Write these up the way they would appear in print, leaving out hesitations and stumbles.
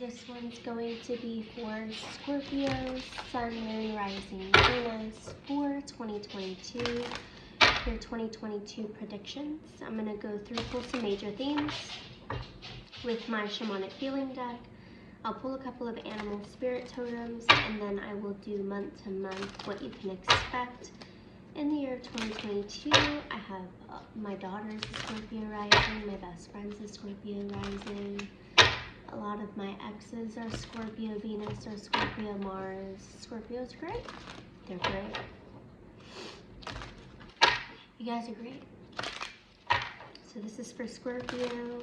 This one's going to be for Scorpio, Sun, Moon, Rising, Venus for 2022. Your 2022 predictions. I'm going to go through, pull some major themes with my shamanic healing deck. I'll pull a couple of animal spirit totems, and then I will do month to month what you can expect. In the year of 2022, I have my daughter's a Scorpio rising, my best friend's a Scorpio rising. A lot of my exes are Scorpio Venus or Scorpio Mars. Scorpio's great. They're great. You guys are great. So this is for Scorpio,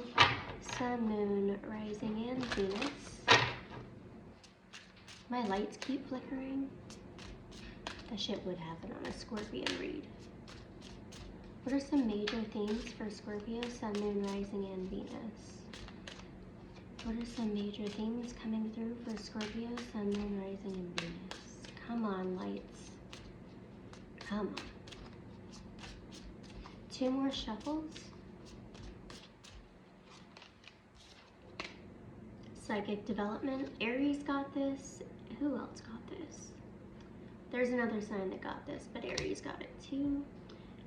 Sun, Moon, Rising, and Venus. My lights keep flickering. That shit would happen on a Scorpion read. What are some major themes for Scorpio, Sun, Moon, Rising, and Venus? What are some major themes coming through for Scorpio, Sun, Moon, Rising, and Venus? Come on, lights. Come on. 2 more shuffles. Psychic development. Aries got this. Who else got this? There's another sign that got this, but Aries got it too.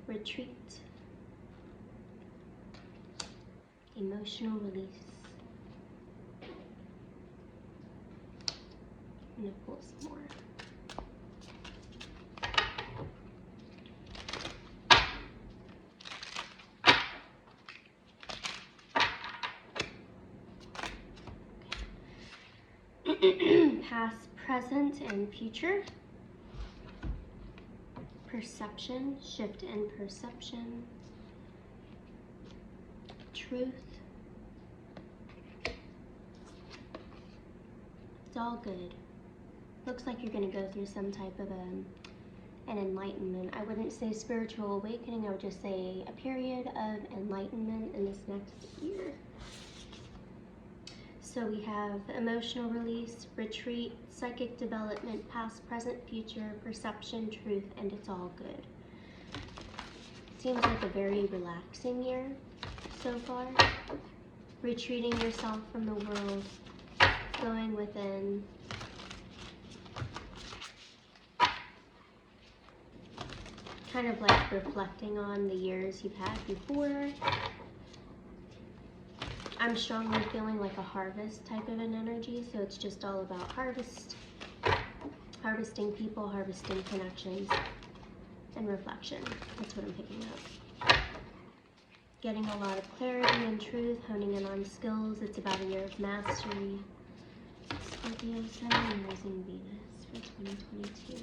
Retreat. Emotional release. I'm going to pull some more. Past, present, and future. Perception, shift in perception. Truth. It's all good. Looks like you're going to go through some type of an enlightenment. I wouldn't say spiritual awakening, I would just say a period of enlightenment in this next year. So we have emotional release, retreat, psychic development, past, present, future, perception, truth, and it's all good. Seems like a very relaxing year so far. Retreating yourself from the world, going within. Kind of like reflecting on the years you've had before. I'm strongly feeling like a harvest type of an energy, so it's just all about harvesting people, harvesting connections, and reflection. That's what I'm picking up. Getting a lot of clarity and truth, honing in on skills. It's about a year of mastery. Scorpio, Sun, and Rising Venus for 2022.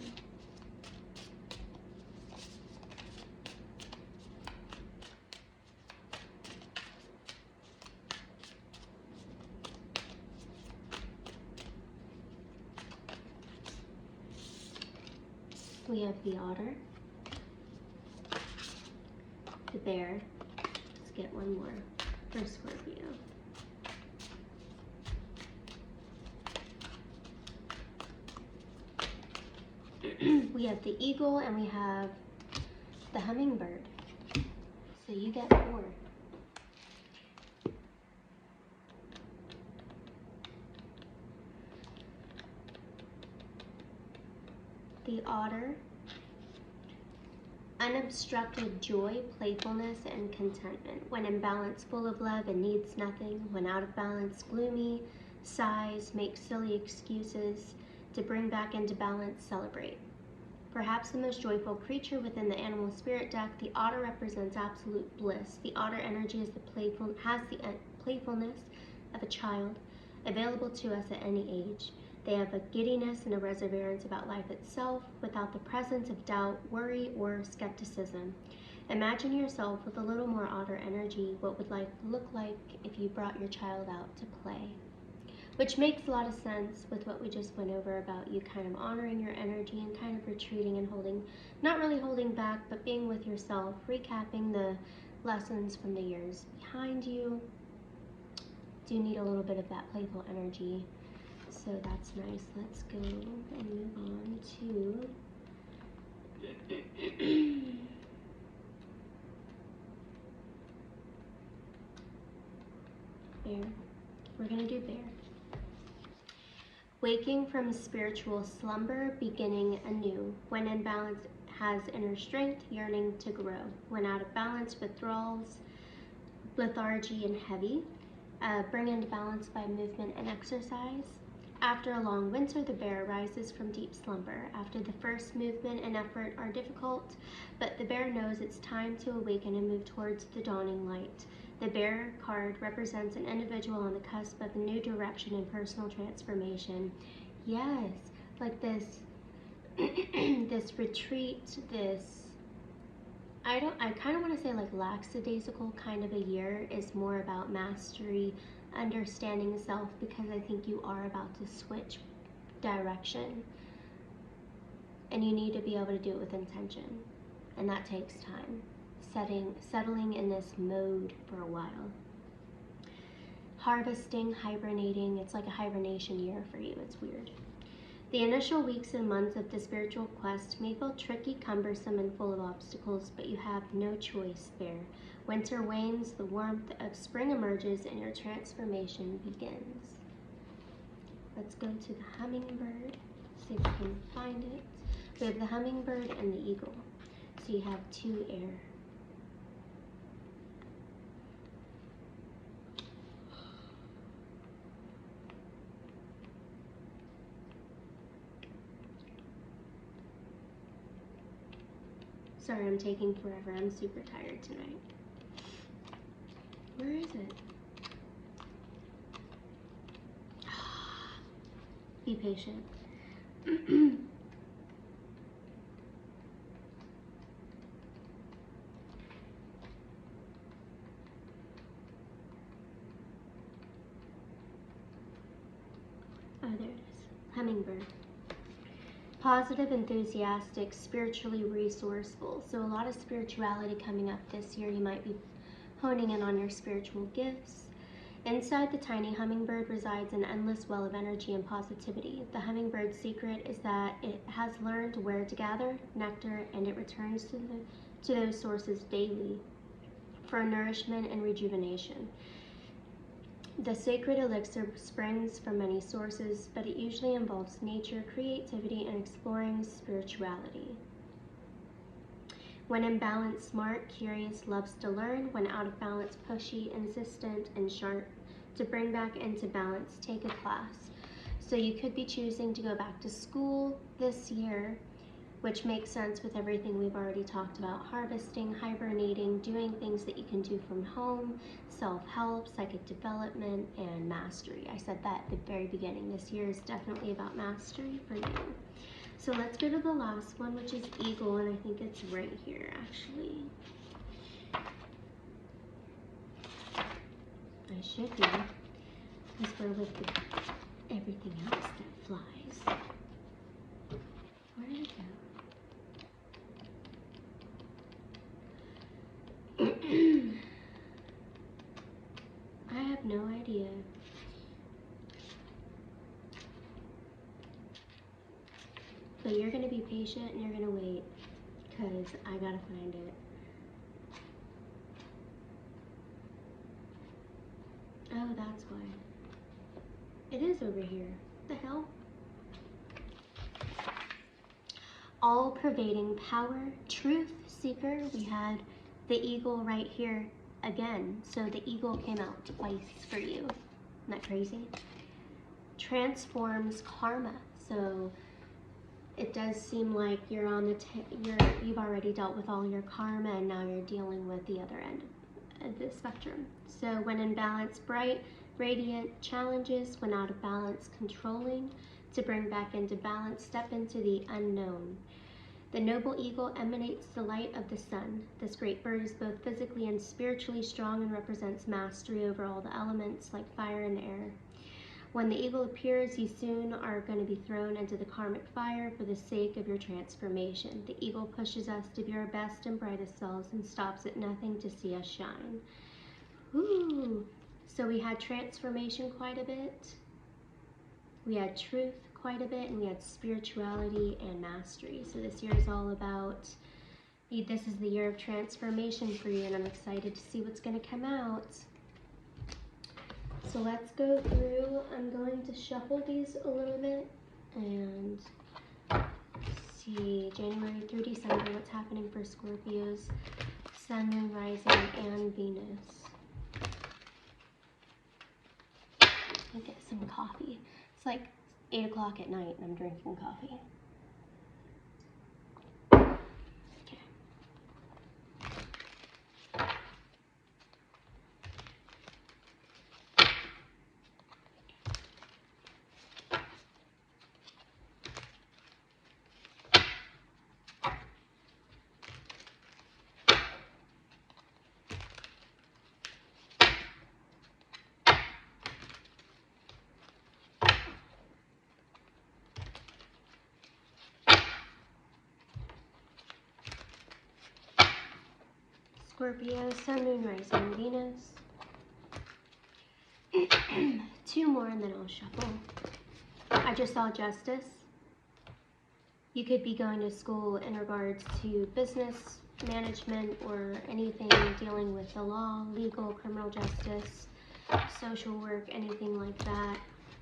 We have the otter, the bear. Let's get one more for Scorpio. We have the eagle and we have the hummingbird. So you get 4. The otter, unobstructed joy, playfulness, and contentment. When in balance, full of love and needs nothing. When out of balance, gloomy, sighs, make silly excuses. To bring back into balance, celebrate. Perhaps the most joyful creature within the animal spirit deck, the otter represents absolute bliss. The otter energy has the playfulness of a child, available to us at any age. They have a giddiness and a perseverance about life itself, without the presence of doubt, worry, or skepticism. Imagine yourself with a little more otter energy. What would life look like if you brought your child out to play? Which makes a lot of sense with what we just went over about you kind of honoring your energy and kind of retreating and holding, not really holding back, but being with yourself, recapping the lessons from the years behind you. Do need a little bit of that playful energy. So that's nice. Let's go and move on to bear. We're going to do bear. Waking from spiritual slumber, beginning anew. When in balance, has inner strength, yearning to grow. When out of balance, withdrawals, lethargy, and heavy. Bring into balance by movement and exercise. After a long winter, the bear rises from deep slumber. After the first movement and effort are difficult, but the bear knows it's time to awaken and move towards the dawning light. The bear card represents an individual on the cusp of a new direction and personal transformation. Yes, like this, this retreat, this, I kind of want to say like lackadaisical kind of a year is more about mastery, understanding self, because I think you are about to switch direction. And you need to be able to do it with intention. And that takes time. Settling in this mode for a while. Harvesting, hibernating, it's like a hibernation year for you, it's weird. The initial weeks and months of the spiritual quest may feel tricky, cumbersome, and full of obstacles, but you have no choice there. Winter wanes, the warmth of spring emerges, and your transformation begins. Let's go to the hummingbird, see if we can find it. We have the hummingbird and the eagle. So you have two air. Sorry, I'm taking forever. I'm super tired tonight. Where is it? Be patient. Oh, there it is. Hummingbird. Positive, enthusiastic, spiritually resourceful. So a lot of spirituality coming up this year. You might be honing in on your spiritual gifts. Inside the tiny hummingbird resides an endless well of energy and positivity. The hummingbird's secret is that it has learned where to gather nectar, and it returns to those sources daily for nourishment and rejuvenation. The sacred elixir springs from many sources, but it usually involves nature, creativity, and exploring spirituality. When in balance, smart, curious, loves to learn. When out of balance, pushy, insistent, and sharp. To bring back into balance, take a class. So you could be choosing to go back to school this year, which makes sense with everything we've already talked about. Harvesting, hibernating, doing things that you can do from home, self-help, psychic development, and mastery. I said that at the very beginning. This year is definitely about mastery for you. So let's go to the last one, which is eagle, and I think it's right here, actually. I should be, because we're with everything else that flies. Where did it go? I have no idea. But you're going to be patient and you're going to wait, because I got to find it. Oh, that's why. It is over here. What the hell? All-pervading power, truth seeker. We had the eagle right here again. So the eagle came out twice for you. Isn't that crazy? Transforms karma. So it does seem like you're on the you've already dealt with all your karma, and now you're dealing with the other end of the spectrum. So when in balance, bright, radiant, challenges. When out of balance, controlling. To bring back into balance, step into the unknown. The noble eagle emanates the light of the sun. This great bird is both physically and spiritually strong and represents mastery over all the elements like fire and air. When the eagle appears, you soon are going to be thrown into the karmic fire for the sake of your transformation. The eagle pushes us to be our best and brightest selves and stops at nothing to see us shine. Ooh. So we had transformation quite a bit. We had truth quite a bit, and we had spirituality and mastery. So this year is all about, this is the year of transformation for you, and I'm excited to see what's going to come out. So let's go through. I'm going to shuffle these a little bit and see January through December what's happening for Scorpios, Sun, Moon, Rising, and Venus. Let me get some coffee. It's like 8 o'clock at night and I'm drinking coffee. Scorpio, Sun, Moon, Rising, Venus. 2 more and then I'll shuffle. I just saw Justice. You could be going to school in regards to business management or anything dealing with the law, legal, criminal justice, social work, anything like that,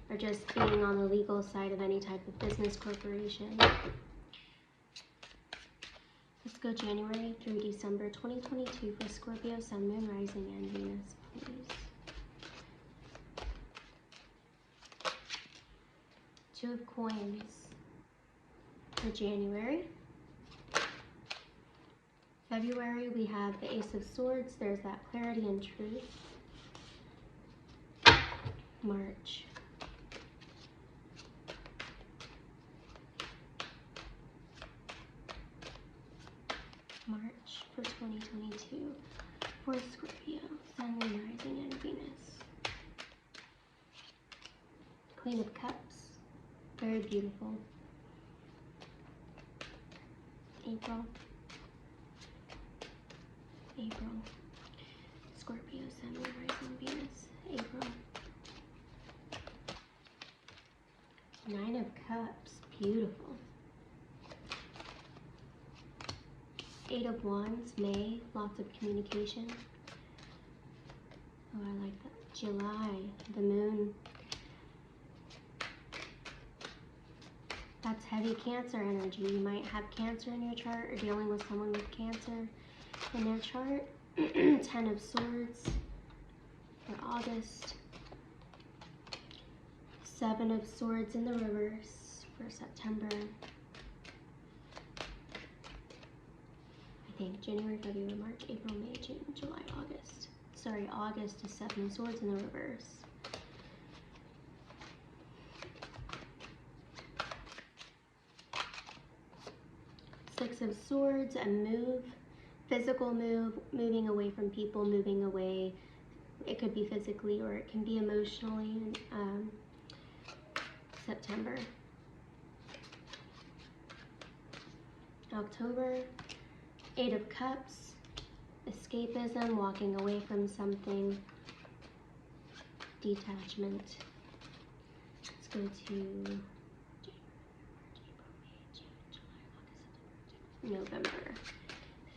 or just being on the legal side of any type of business corporation. Let's go January through December 2022 for Scorpio, Sun, Moon, Rising, and Venus, please. 2 of Coins for January. February, we have the Ace of Swords. There's that clarity and truth. March. March for 2022 for Scorpio, Sun, Moon, Rising, and Venus. Queen of Cups, very beautiful. April. Scorpio, Sun, Moon, Rising, Venus. April. 9 of Cups, beautiful. 8 of Wands, May, lots of communication. Oh, I like that. July, the moon. That's heavy Cancer energy. You might have Cancer in your chart or dealing with someone with Cancer in their chart. 10 of Swords for August. 7 of Swords in the reverse for September. I think January, February, March, April, May, June, July, August. Sorry, August is 7 of Swords in the reverse. Six of Swords, a move, physical move, moving away from people, moving away. It could be physically or it can be emotionally. September. October, 8 of Cups, escapism, walking away from something, detachment. Let's go to November,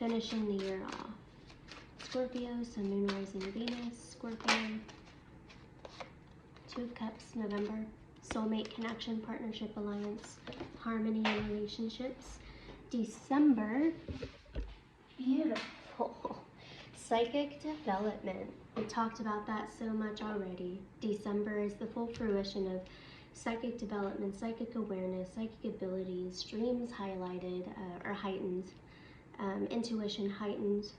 finishing the year off. Scorpio, Sun, Moon, Rising, Venus, Scorpio. 2 of Cups, November. Soulmate connection, partnership, alliance, harmony in relationships. December, beautiful. Psychic development. We talked about that so much already. December is the full fruition of psychic development, psychic awareness, psychic abilities, dreams highlighted or heightened, intuition heightened,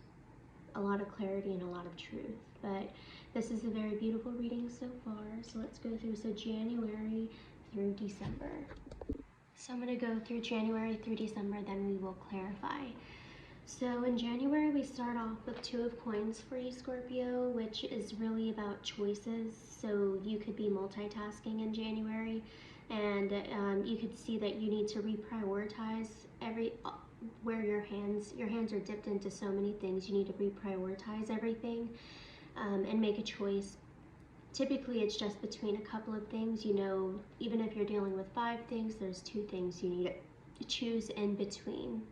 a lot of clarity and a lot of truth. But this is a very beautiful reading so far. So let's go through. So January through December. So I'm going to go through January through December, then we will clarify. So in January, we start off with 2 of Coins for you, Scorpio, which is really about choices. So you could be multitasking in January, and you could see that you need to reprioritize where your hands are dipped into so many things. You need to reprioritize everything and make a choice. Typically, it's just between a couple of things. You know, even if you're dealing with 5 things, there's 2 things you need to choose in between.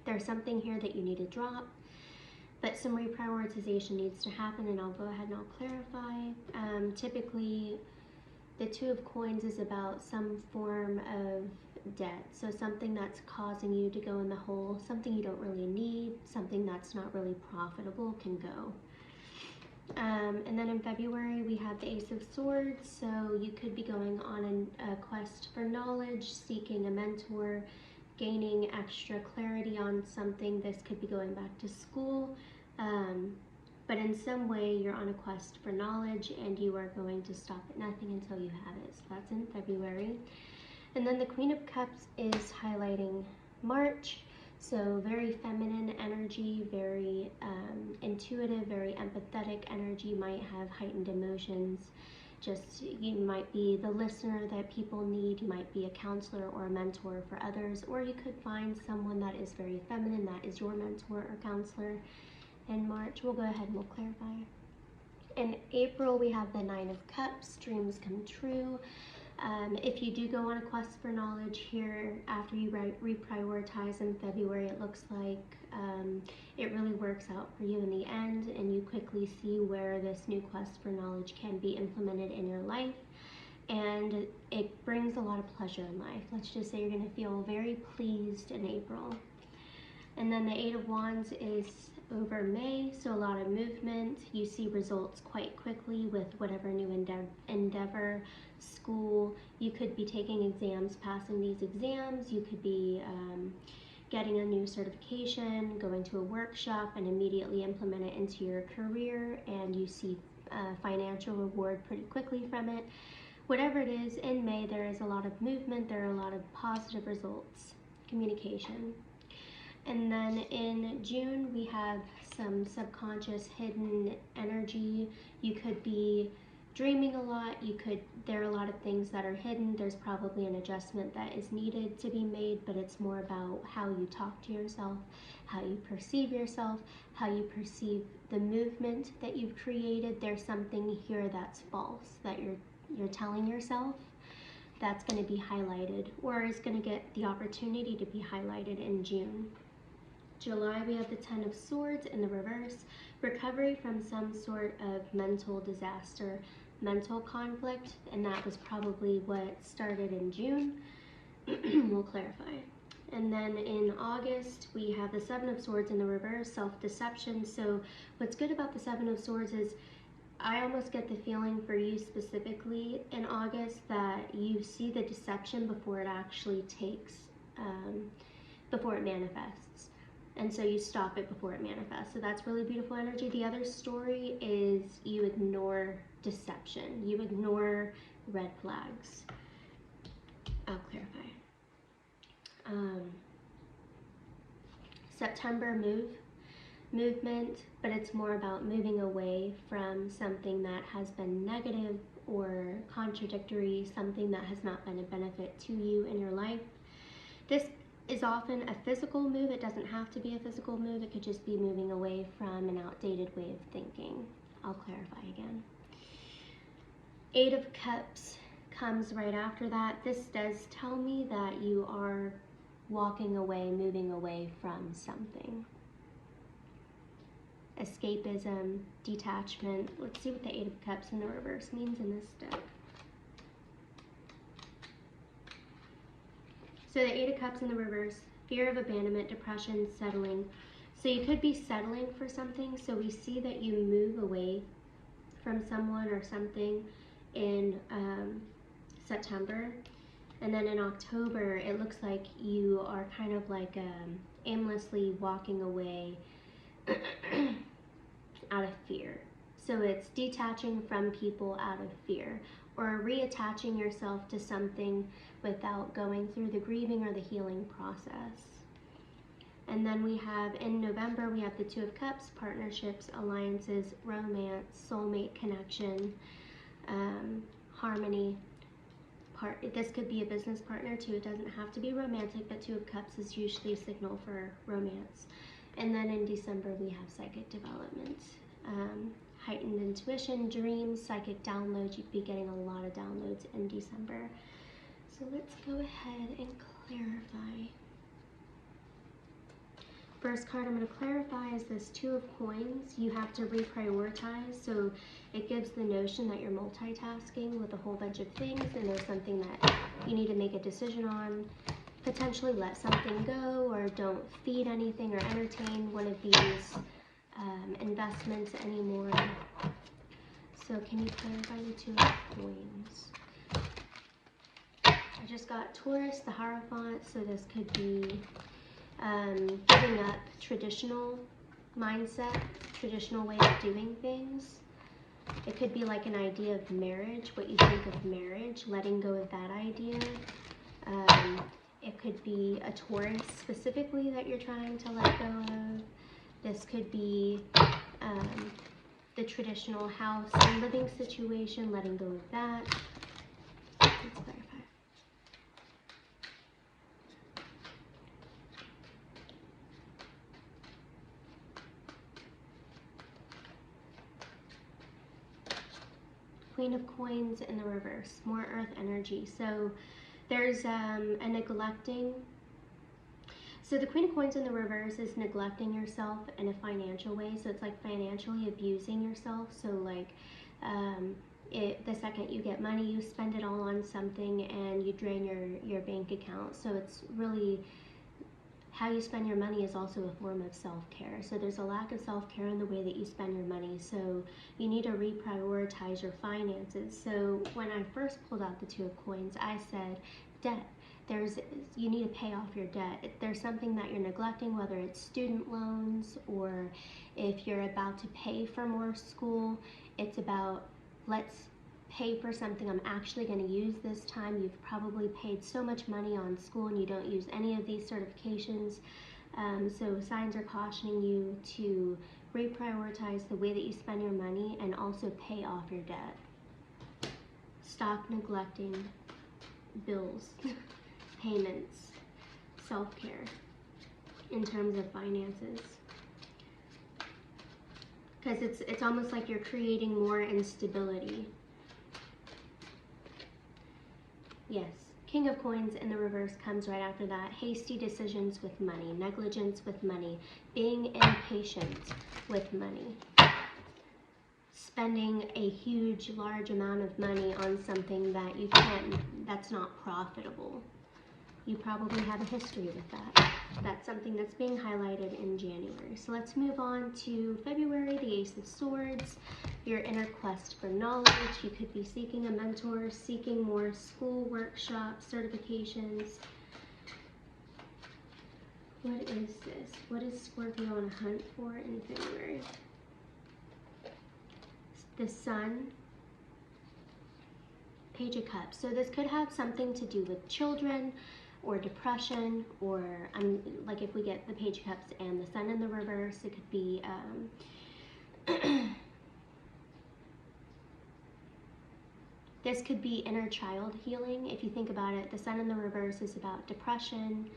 There's something here that you need to drop, but some reprioritization needs to happen, and I'll go ahead and I'll clarify. Typically, The Two of Coins is about some form of debt. So something that's causing you to go in the hole, something you don't really need, something that's not really profitable can go. And then in February, we have the Ace of Swords. So you could be going on a quest for knowledge, seeking a mentor, gaining extra clarity on something. This could be going back to school. But in some way, you're on a quest for knowledge and you are going to stop at nothing until you have it. So that's in February. And then the Queen of Cups is highlighting March. So very feminine energy, very intuitive, very empathetic energy, might have heightened emotions. Just, you might be the listener that people need, you might be a counselor or a mentor for others, or you could find someone that is very feminine, that is your mentor or counselor. In March, we'll go ahead and we'll clarify. In April, we have the Nine of Cups, dreams come true. If you do go on a quest for knowledge here, after you reprioritize in February, it looks like it really works out for you in the end, and you quickly see where this new quest for knowledge can be implemented in your life, and it brings a lot of pleasure in life. Let's just say you're going to feel very pleased in April. And then the Eight of Wands is over May, so a lot of movement. You see results quite quickly with whatever new endeavor, school. You could be taking exams, passing these exams. You could be getting a new certification, going to a workshop and immediately implement it into your career, and you see financial reward pretty quickly from it. Whatever it is, in May there is a lot of movement, there are a lot of positive results, communication. And then in June, we have some subconscious hidden energy. You could be dreaming a lot. There are a lot of things that are hidden. There's probably an adjustment that is needed to be made, but it's more about how you talk to yourself, how you perceive yourself, how you perceive the movement that you've created. There's something here that's false that you're telling yourself. That's going to be highlighted, or is going to get the opportunity to be highlighted in June. July, we have the Ten of Swords in the reverse, recovery from some sort of mental disaster, mental conflict, and that was probably what started in June. We'll clarify. And then in August, we have the Seven of Swords in the reverse, self-deception. So what's good about the Seven of Swords is I almost get the feeling for you specifically in August that you see the deception before it actually before it manifests. And so you stop it before it manifests. So that's really beautiful energy. The other story is you ignore deception. You ignore red flags. I'll clarify. September, movement, but it's more about moving away from something that has been negative or contradictory, something that has not been a benefit to you in your life. This is often a physical move. It doesn't have to be a physical move. It could just be moving away from an outdated way of thinking. I'll clarify again. Eight of Cups comes right after that. This does tell me that you are walking away, moving away from something. Escapism, detachment. Let's see what the Eight of Cups in the reverse means in this deck. So the Eight of Cups in the reverse, fear of abandonment, depression, settling. So you could be settling for something. So we see that you move away from someone or something in September. And then in October, it looks like you are kind of like aimlessly walking away out of fear. So it's detaching from people out of fear, or reattaching yourself to something without going through the grieving or the healing process. And then we have, in November, we have the Two of Cups, partnerships, alliances, romance, soulmate connection, harmony. This could be a business partner too. It doesn't have to be romantic, but Two of Cups is usually a signal for romance. And then in December, we have psychic development, heightened intuition, dreams, psychic downloads. You'd be getting a lot of downloads in December. So let's go ahead and clarify. First card I'm going to clarify is this Two of Coins. You have to reprioritize, so it gives the notion that you're multitasking with a whole bunch of things, and there's something that you need to make a decision on. Potentially let something go, or don't feed anything or entertain one of these investments anymore. So can you clarify the Two of Coins? I just got Taurus, the Hierophant, so this could be giving up traditional mindset, traditional way of doing things. It could be like an idea of marriage, what you think of marriage, letting go of that idea. It could be a Taurus specifically that you're trying to let go of. This could be the traditional house and living situation, letting go of that. Let's clarify. Queen of Coins in the reverse, more earth energy. So there's a neglecting. So the Queen of Coins in the reverse is neglecting yourself in a financial way. So it's like financially abusing yourself. So like the second you get money, you spend it all on something and you drain your bank account. So it's really, how you spend your money is also a form of self-care. So there's a lack of self-care in the way that you spend your money. So you need to reprioritize your finances. So when I first pulled out the Two of Coins, I said debt. You need to pay off your debt. If there's something that you're neglecting, whether it's student loans or if you're about to pay for more school, it's about, let's pay for something I'm actually going to use this time. You've probably paid so much money on school and you don't use any of these certifications. So signs are cautioning you to reprioritize the way that you spend your money and also pay off your debt. Stop neglecting bills, payments, self-care in terms of finances. Because it's almost like you're creating more instability. Yes, King of Coins in the reverse comes right after that. Hasty decisions with money, negligence with money, being impatient with money, spending a huge, large amount of money on something that you can't, that's not profitable. You probably have a history with that. That's something that's being highlighted in January. So let's move on to February, the Ace of Swords, your inner quest for knowledge. You could be seeking a mentor, seeking more school, workshops, certifications. What is this? What is Scorpio on a hunt for in February? The Sun, Page of Cups. So this could have something to do with children or depression, or like if we get the Page of Cups and the Sun in the reverse, it could be this could be inner child healing. If you think about it, the Sun in the reverse is about depression,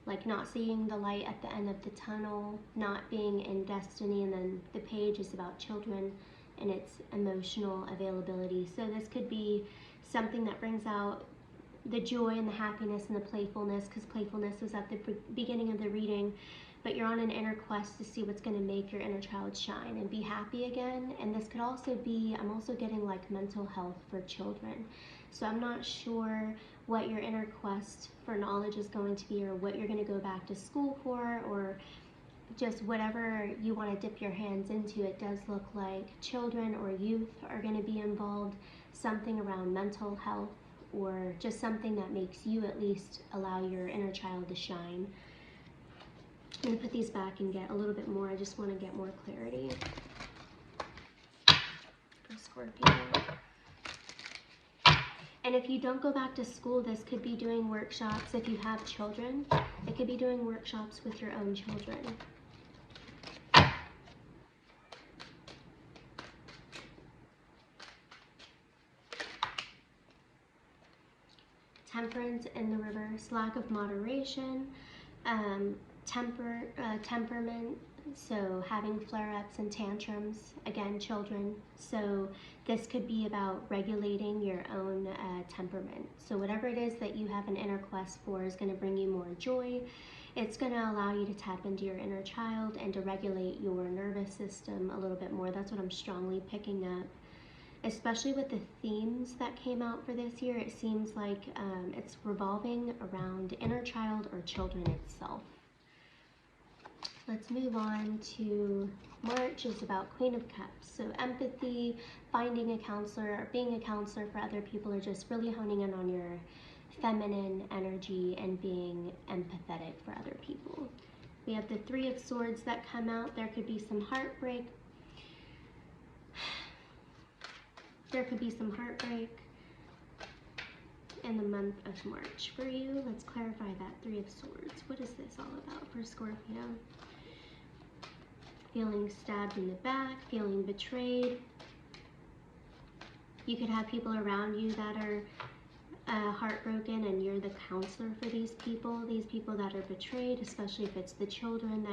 like not seeing the light at the end of the tunnel, not being in destiny, and then the Page is about children and its emotional availability. So this could be something that brings out the joy and the happiness and the playfulness, because playfulness was at the beginning of the reading, but you're on an inner quest to see what's going to make your inner child shine and be happy again. And this could also be, I'm also getting like mental health for children. So I'm not sure what your inner quest for knowledge is going to be, or what you're going to go back to school for, or just whatever you want to dip your hands into. It does look like children or youth are going to be involved, something around mental health, or just something that makes you at least allow your inner child to shine. I'm going to put these back and get a little bit more. I just want to get more clarity for Scorpio. And if you don't go back to school, this could be doing workshops. If you have children, it could be doing workshops with your own children. Temperance in the reverse, lack of moderation, temperament, so having flare-ups and tantrums, again, children. So this could be about regulating your own temperament. So whatever it is that you have an inner quest for is going to bring you more joy. It's going to allow you to tap into your inner child and to regulate your nervous system a little bit more. That's what I'm strongly picking up. Especially with the themes that came out for this year, it seems like it's revolving around inner child or children itself. Let's move on to March. Is about Queen of Cups. So empathy, finding a counselor, or being a counselor for other people, or just really honing in on your feminine energy and being empathetic for other people. We have the Three of Swords that come out. There could be some heartbreak. There could be some heartbreak in the month of March for you. Let's clarify that Three of Swords. What is this all about for Scorpio? Feeling stabbed in the back, feeling betrayed. You could have people around you that are heartbroken, and you're the counselor for these people that are betrayed, especially if it's the children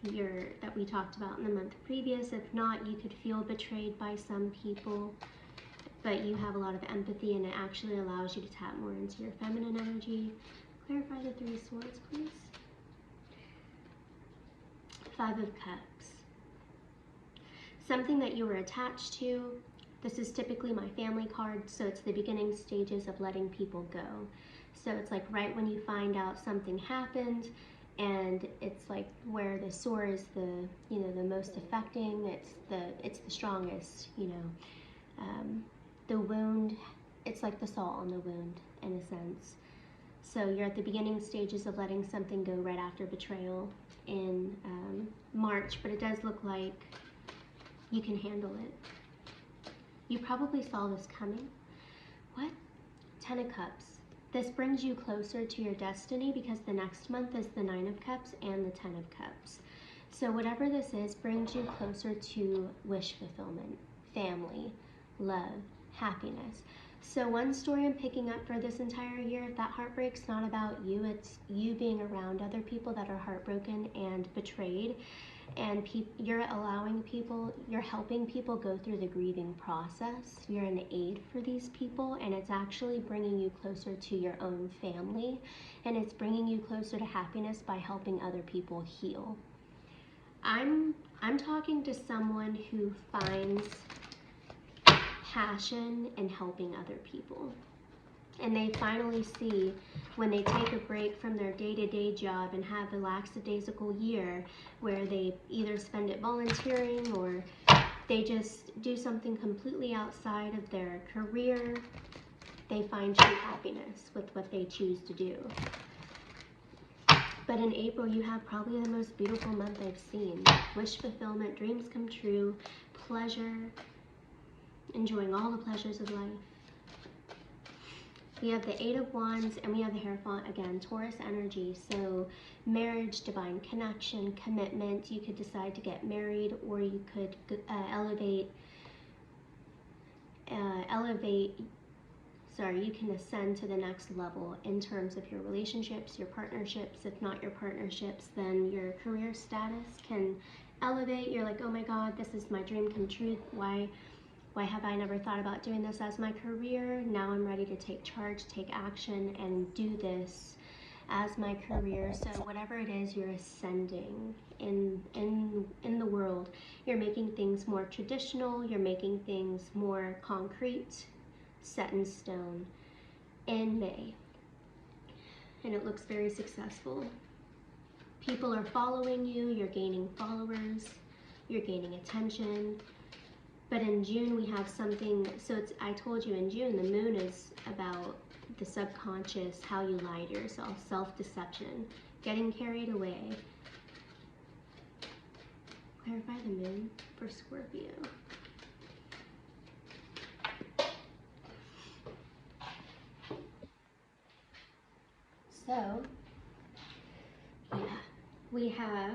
that we talked about in the month previous. If not, you could feel betrayed by some people, but you have a lot of empathy, and it actually allows you to tap more into your feminine energy. Clarify the Three of Swords, please. Five of Cups. Something that you were attached to. This is typically my family card, so it's the beginning stages of letting people go. So it's like right when you find out something happened, and it's like where the sore is the most affecting. It's the strongest. The wound. It's like the salt on the wound in a sense. So you're at the beginning stages of letting something go right after betrayal in March, but it does look like you can handle it. You probably saw this coming. What? 10 of Cups. This brings you closer to your destiny because the next month is the 9 of Cups and the 10 of Cups. So whatever this is brings you closer to wish fulfillment, family, love, happiness. So one story I'm picking up for this entire year, that heartbreak's not about you, it's you being around other people that are heartbroken and betrayed, and you're helping people go through the grieving process. You're an aid for these people, and it's actually bringing you closer to your own family, and it's bringing you closer to happiness by helping other people heal. I'm talking to someone who finds passion in helping other people, and they finally see when they take a break from their day-to-day job and have a lackadaisical year where they either spend it volunteering or they just do something completely outside of their career, they find true happiness with what they choose to do. But in April, you have probably the most beautiful month I've seen. Wish fulfillment, dreams come true, pleasure, enjoying all the pleasures of life. We have the 8 of Wands, and we have the Hierophant again, Taurus energy. So marriage, divine connection, commitment. You could decide to get married, or you could you can ascend to the next level in terms of your relationships, your partnerships. If not your partnerships, then your career status can elevate. You're like, oh my God, this is my dream come true. Why have I never thought about doing this as my career? Now I'm ready to take charge, take action, and do this as my career. So whatever it is, you're ascending in the world. You're making things more traditional. You're making things more concrete, set in stone in May. And it looks very successful. People are following you. You're gaining followers. You're gaining attention. But in June we have something, so I told you in June the moon is about the subconscious, how you lie to yourself, self-deception, getting carried away. Clarify the moon for Scorpio. So, yeah, we have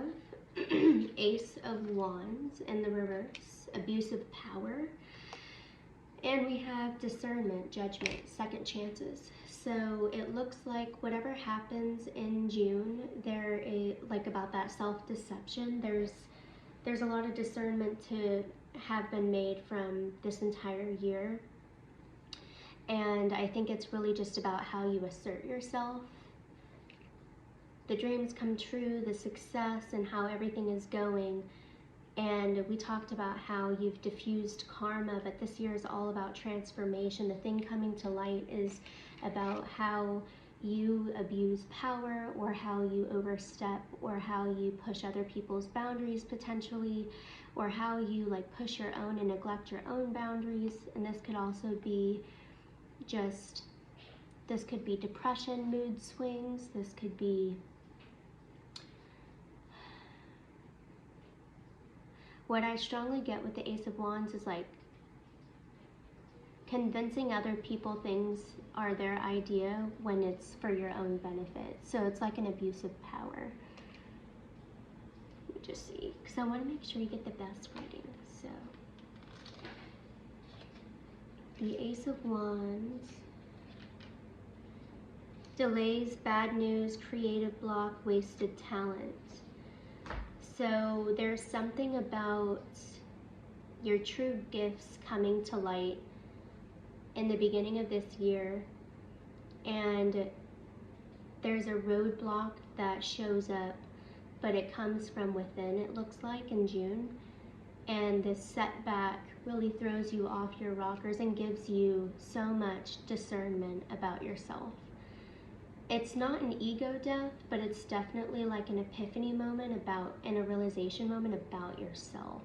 Ace of Wands in the reverse, abusive power, and we have discernment, judgment, second chances. So it looks like whatever happens in June, there is like about that self-deception, there's a lot of discernment to have been made from this entire year, And I think it's really just about how you assert yourself. The dreams come true, the success, and how everything is going. And we talked about how you've diffused karma, but this year is all about transformation. The thing coming to light is about how you abuse power, or how you overstep, or how you push other people's boundaries potentially, or how you like push your own and neglect your own boundaries. And this could also be this could be depression, mood swings. This could be what I strongly get with the Ace of Wands is like convincing other people things are their idea when it's for your own benefit. So it's like an abuse of power. Let me just see, because I want to make sure you get the best reading. So the Ace of Wands, delays, bad news, creative block, wasted talent. So there's something about your true gifts coming to light in the beginning of this year, and there's a roadblock that shows up, but it comes from within, it looks like, in June. And this setback really throws you off your rockers and gives you so much discernment about yourself. It's not an ego death, but it's definitely like an epiphany moment and a realization moment about yourself.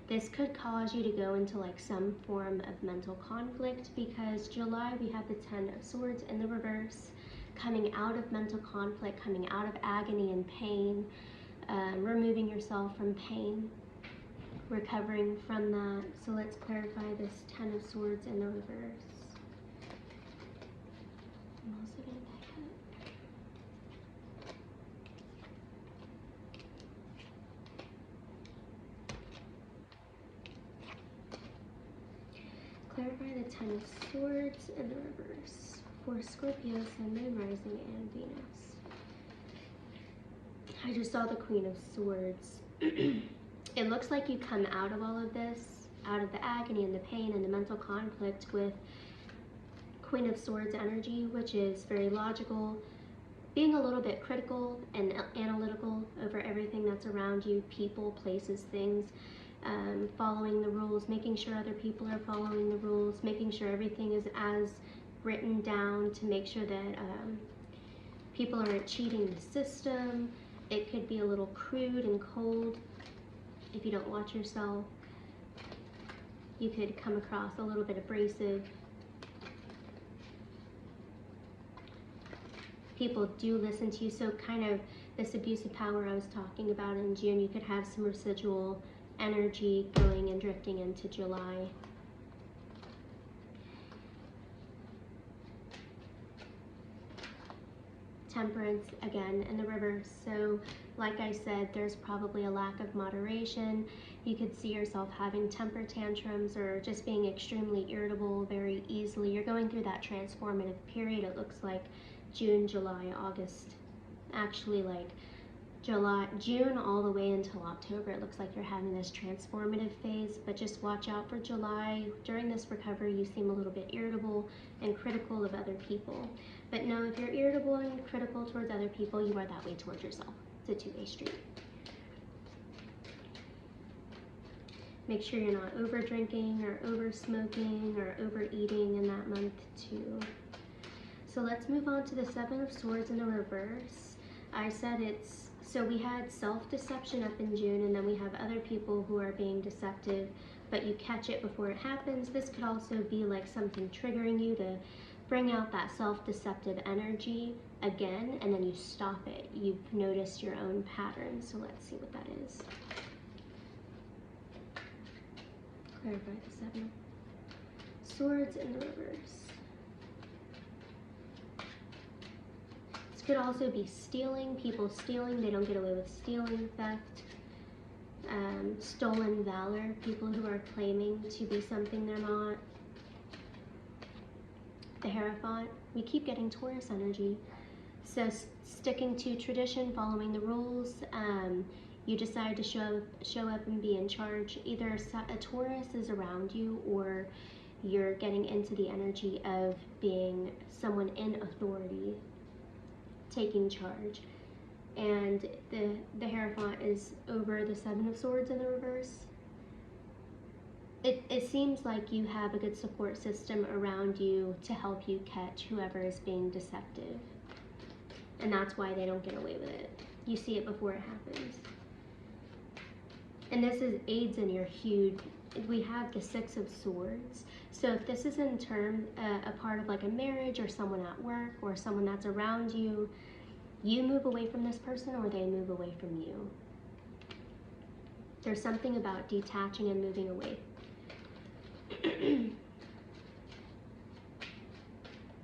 This could cause you to go into like some form of mental conflict, because July we have the 10 of Swords in the reverse, coming out of mental conflict, coming out of agony and pain, removing yourself from pain, recovering from that. So let's clarify this 10 of Swords in the reverse. I'm also going to pick up. Clarify the 10 of Swords in the reverse for Scorpio, Sun, Moon, Rising, and Venus. I just saw the Queen of Swords. It looks like you come out of all of this, out of the agony and the pain and the mental conflict, with Queen of Swords energy, which is very logical, being a little bit critical and analytical over everything that's around you, people, places, things, following the rules, making sure other people are following the rules, making sure everything is as written down to make sure that people aren't cheating the system. It could be a little crude and cold if you don't watch yourself. You could come across a little bit abrasive. People do listen to you, so kind of this abuse of power I was talking about in June, you could have some residual energy going and drifting into July. Temperance again in the reverse. So like I said, there's probably a lack of moderation. You could see yourself having temper tantrums or just being extremely irritable very easily. You're going through that transformative period. It looks like June, July, August, actually like June all the way until October. It looks like you're having this transformative phase, but just watch out for July. During this recovery, you seem a little bit irritable and critical of other people. But no, if you're irritable and critical towards other people, you are that way towards yourself. It's a two-way street. Make sure you're not over drinking or over smoking or overeating in that month too. So let's move on to the 7 of Swords in the reverse. I said so we had self-deception up in June, and then we have other people who are being deceptive, but you catch it before it happens. This could also be like something triggering you to bring out that self-deceptive energy again, and then you stop it. You've noticed your own pattern. So let's see what that is. Clarify the 7 of Swords in the reverse. Could also be stealing, people stealing. They don't get away with stealing, theft, stolen valor, people who are claiming to be something they're not. The Hierophant, we keep getting Taurus energy. So sticking to tradition, following the rules, you decide to show up and be in charge. Either a Taurus is around you, or you're getting into the energy of being someone in authority, taking charge. And the Hierophant is over the Seven of Swords in the reverse. It seems like you have a good support system around you to help you catch whoever is being deceptive. And that's why they don't get away with it. You see it before it happens. And this is aids in your huge, we have the Six of Swords. So if this is in term, a part of like a marriage or someone at work or someone that's around you, you move away from this person or they move away from you. There's something about detaching and moving away.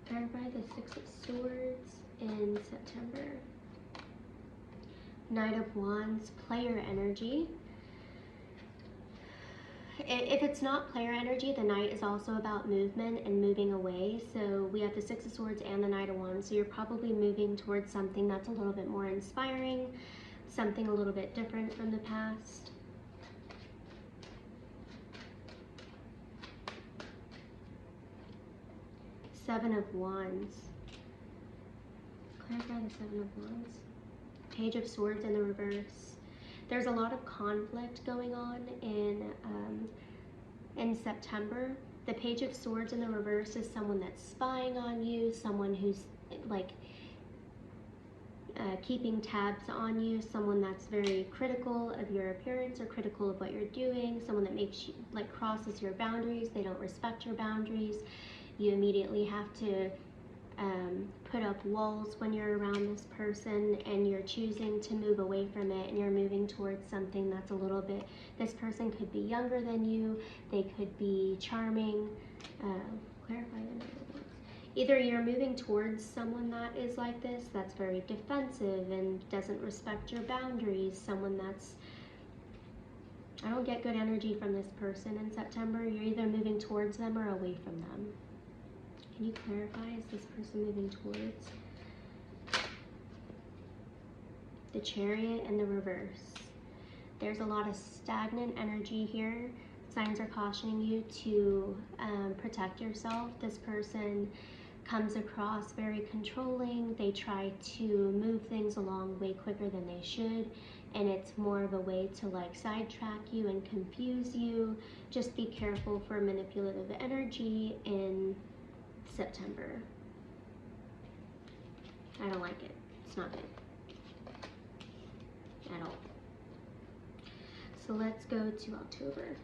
Clarify the Six of Swords in September. Knight of Wands, player energy. If it's not player energy, the Knight is also about movement and moving away. So we have the Six of Swords and the Knight of Wands. So you're probably moving towards something that's a little bit more inspiring, something a little bit different from the past. Seven of Wands. Clarify the Seven of Wands. Page of Swords in the reverse. There's a lot of conflict going on in September. The Page of Swords in the reverse is someone that's spying on you, someone who's like keeping tabs on you, someone that's very critical of your appearance or critical of what you're doing, someone that makes you, like, crosses your boundaries. They don't respect your boundaries. You immediately have to put up walls when you're around this person, and you're choosing to move away from it, and you're moving towards something that's a little bit, this person could be younger than you, they could be charming. Clarify the either you're moving towards someone that is like this, that's very defensive and doesn't respect your boundaries, someone that's, I don't get good energy from this person in September. You're either moving towards them or away from them. Can you clarify, is this person moving towards? The Chariot and the reverse. There's a lot of stagnant energy here. Signs are cautioning you to protect yourself. This person comes across very controlling. They try to move things along way quicker than they should, and it's more of a way to like sidetrack you and confuse you. Just be careful for manipulative energy in September. I don't like it. It's not good at all. So let's go to October.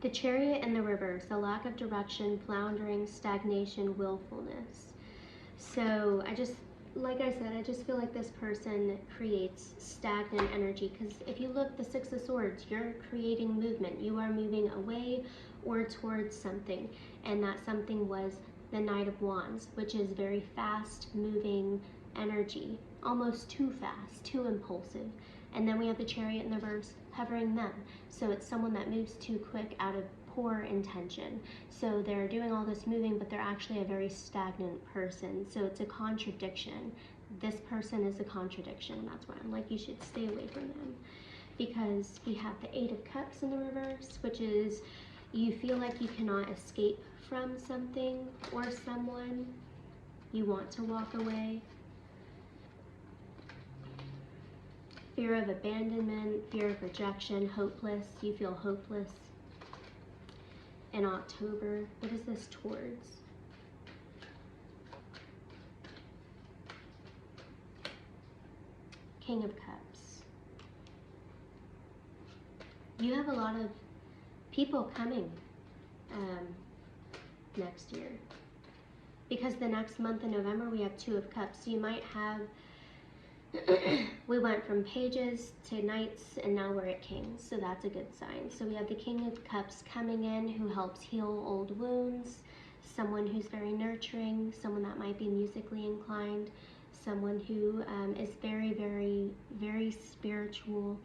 The Chariot in the reverse, a lack of direction, floundering, stagnation, willfulness. So like I said, I just feel like this person creates stagnant energy, because if you look, the Six of Swords, you're creating movement. You are moving away or towards something, and that something was the Knight of Wands, which is very fast moving energy, almost too fast, too impulsive. And then we have the Chariot in the reverse, hovering them. So it's someone that moves too quick out of poor intention. So they're doing all this moving, but they're actually a very stagnant person. So it's a contradiction. This person is a contradiction. That's why I'm like, you should stay away from them. Because we have the Eight of Cups in the reverse, which is you feel like you cannot escape from something or someone. You want to walk away. Fear of abandonment, fear of rejection, hopeless. You feel hopeless. In October, what is this towards? King of Cups. You have a lot of people coming next year. Because the next month in November, we have Two of Cups. So you might have we went from pages to knights, and now we're at kings, so that's a good sign. So we have the King of Cups coming in, who helps heal old wounds, someone who's very nurturing, someone that might be musically inclined, someone who is very, very, very spiritual.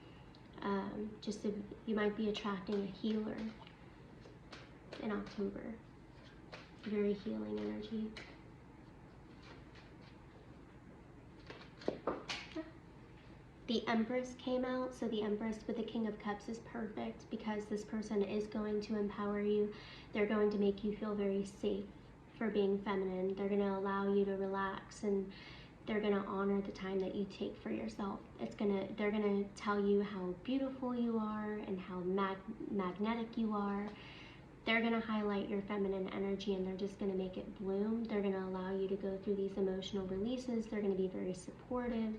You might be attracting a healer. in October. Very healing energy. The Empress came out, so the Empress with the King of Cups is perfect because this person is going to empower you. They're going to make you feel very safe for being feminine. They're going to allow you to relax, and they're going to honor the time that you take for yourself. They're going to tell you how beautiful you are and how magnetic you are. They're going to highlight your feminine energy, and they're just going to make it bloom. They're going to allow you to go through these emotional releases. They're going to be very supportive.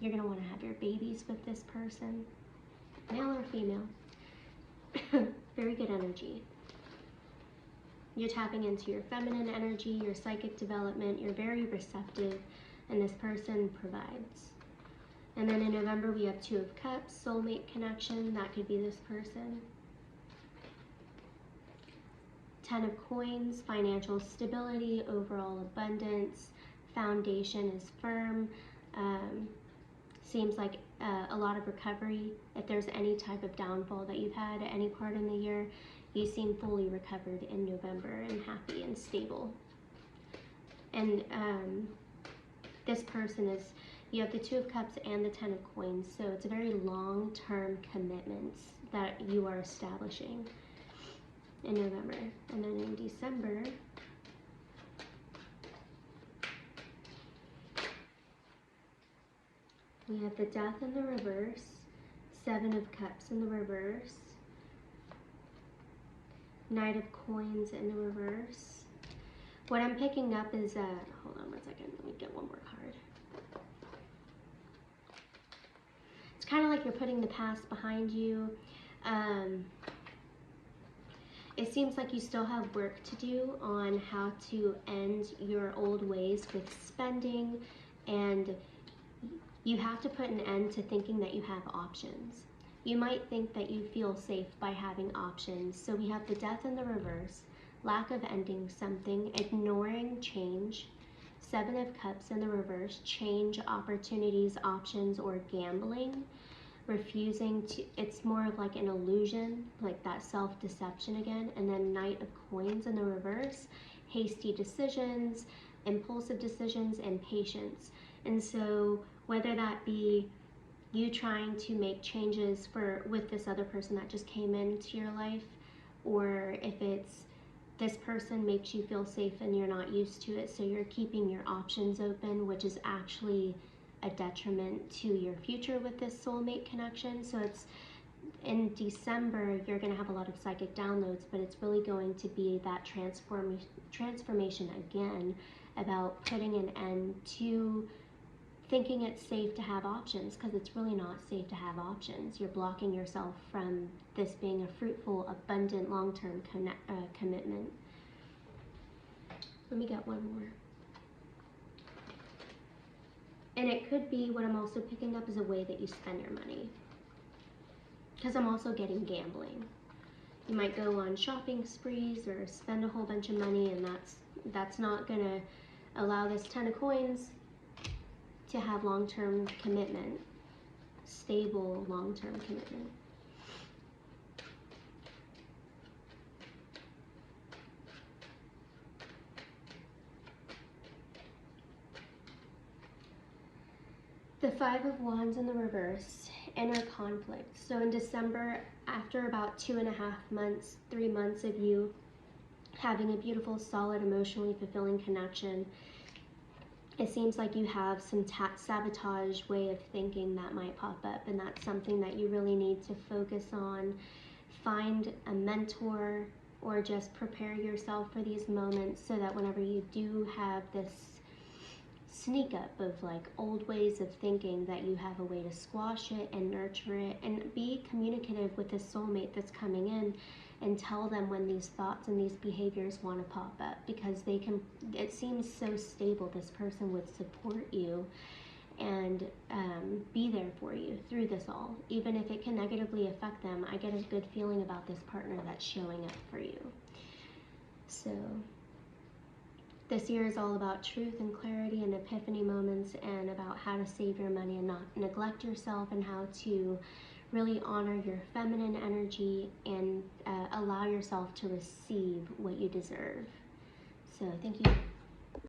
You're going to want to have your babies with this person, male or female. Very good energy. You're tapping into your feminine energy, your psychic development. You're very receptive, and this person provides. And then in November, we have Two of Cups, soulmate connection. That could be this person. 10 of Coins, financial stability, overall abundance. Foundation is firm. Seems like a lot of recovery. If there's any type of downfall that you've had at any part in the year, you seem fully recovered in November and happy and stable. And this person is, you have the Two of Cups and the 10 of Coins, so it's a very long-term commitments that you are establishing in November. And then in December, we have the Death in the reverse, 7 of Cups in the reverse, Knight of Coins in the reverse. What I'm picking up is, hold on one second, let me get one more card. It's kind of like you're putting the past behind you. It seems like you still have work to do on how to end your old ways with spending, and you have to put an end to thinking that you have options. You might think that you feel safe by having options. So we have the Death in the reverse, lack of ending something, ignoring change, 7 of Cups in the reverse, change, opportunities, options, or gambling, refusing to, it's more of like an illusion, like that self-deception again. And then Knight of Coins in the reverse, hasty decisions, impulsive decisions, and patience. And so whether that be you trying to make changes with this other person that just came into your life, or if it's this person makes you feel safe and you're not used to it, so you're keeping your options open, which is actually a detriment to your future with this soulmate connection. So it's in December, you're going to have a lot of psychic downloads, but it's really going to be that transformation again about putting an end to thinking it's safe to have options, because it's really not safe to have options. You're blocking yourself from this being a fruitful, abundant, long-term commitment. Let me get one more. And it could be, what I'm also picking up is a way that you spend your money, because I'm also getting gambling. You might go on shopping sprees or spend a whole bunch of money, and that's not going to allow this 10 of Coins to have long-term commitment, stable long-term commitment. The 5 of Wands in the reverse, inner conflict. So in December, after about 2.5 months, 3 months of you having a beautiful, solid, emotionally fulfilling connection, it seems like you have some sabotage way of thinking that might pop up, and that's something that you really need to focus on. Find a mentor, or just prepare yourself for these moments so that whenever you do have this sneak up of like old ways of thinking, that you have a way to squash it and nurture it, and be communicative with this soulmate that's coming in, and tell them when these thoughts and these behaviors want to pop up, because they can, it seems so stable. This person would support you and be there for you through this all, even if it can negatively affect them. I get a good feeling about this partner that's showing up for you. So this year is all about truth and clarity and epiphany moments, and about how to save your money and not neglect yourself, and how to really honor your feminine energy and allow yourself to receive what you deserve. So thank you